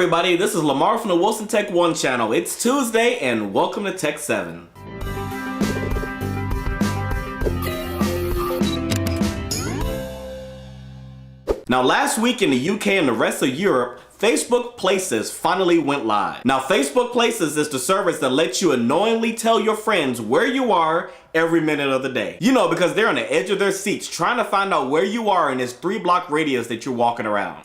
everybody, this is Lamar from the Wilson Tech 1 channel. It's Tuesday and welcome to Tech 7. Now last week in the UK and the rest of Europe, Facebook Places finally went live. Now Facebook Places is the service that lets you unknowingly tell your friends where you are every minute of the day. You know, because they're on the edge of their seats trying to find out where you are in this 3-block radius that you're walking around.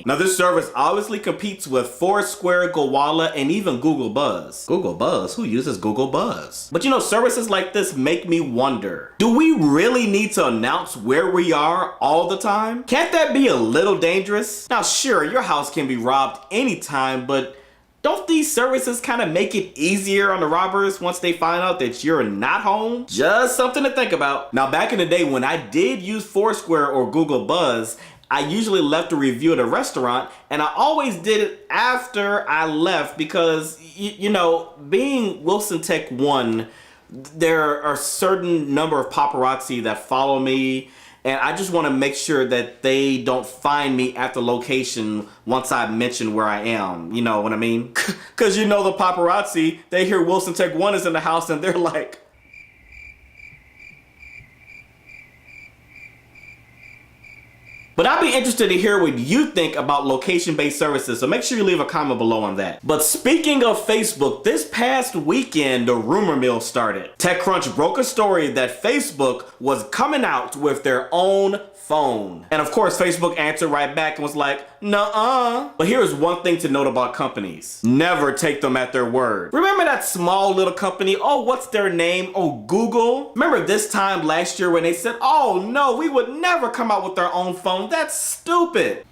Now this service obviously competes with Foursquare, Gowalla, and even Google Buzz. Google Buzz? Who uses Google Buzz? But you know, services like this make me wonder, do we really need to announce where we are all the time? Can't that be a little dangerous? Now sure, your house can be robbed anytime, but don't these services kind of make it easier on the robbers once they find out that you're not home? Just something to think about. Now back in the day when I did use Foursquare or Google Buzz, I usually left a review at a restaurant, and I always did it after I left because, you know, being Wilson Tech 1, there are a certain number of paparazzi that follow me, and I just want to make sure that they don't find me at the location once I mention where I am. You know what I mean? Because you know the paparazzi, they hear Wilson Tech 1 is in the house and they're like, but I'd be interested to hear what you think about location-based services, so make sure you leave a comment below on that. But speaking of Facebook, this past weekend, the rumor mill started. TechCrunch broke a story that Facebook was coming out with their own phone. And of course, Facebook answered right back and was like, nuh-uh. But here's one thing to note about companies. Never take them at their word. Remember that small little company? Oh, what's their name? Oh, Google? Remember this time last year when they said, oh no, we would never come out with our own phone. That's stupid.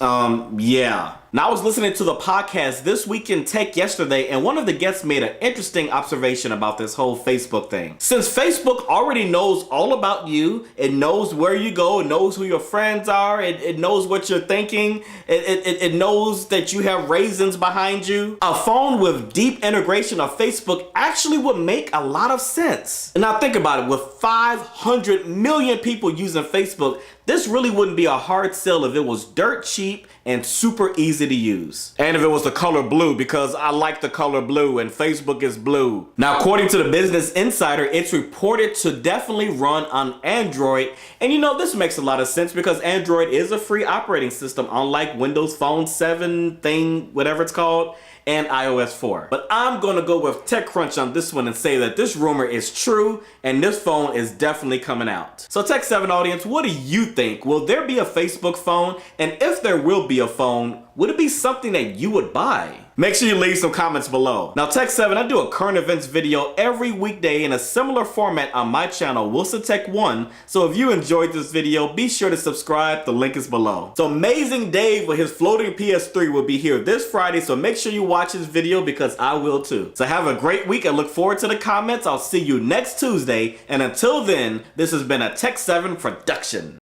Yeah. Now I was listening to the podcast This Week in Tech yesterday, and one of the guests made an interesting observation about this whole Facebook thing. Since Facebook already knows all about you, it knows where you go, it knows who your friends are, it knows what you're thinking, it knows that you have raisins behind you. A phone with deep integration of Facebook actually would make a lot of sense. And now think about it, with 500 million people using Facebook, this really wouldn't be a hard sell if it was dirt cheap and super easy to use. And if it was the color blue, because I like the color blue and Facebook is blue. Now, according to the Business Insider, it's reported to definitely run on Android. And you know, this makes a lot of sense because Android is a free operating system, unlike Windows Phone 7 thing, whatever it's called, and iOS 4. But I'm gonna go with TechCrunch on this one and say that this rumor is true and this phone is definitely coming out. So Tech 7 audience, what do you think? Will there be a Facebook phone? And if there will be a phone, would it be something that you would buy? Make sure you leave some comments below. Now Tech 7, I do a current events video every weekday in a similar format on my channel, Wilson Tech 1. So if you enjoyed this video, be sure to subscribe. The link is below. So Amazing Dave with his floating PS3 will be here this Friday. So make sure you watch his video because I will too. So have a great week and look forward to the comments. I'll see you next Tuesday. And until then, this has been a Tech 7 production.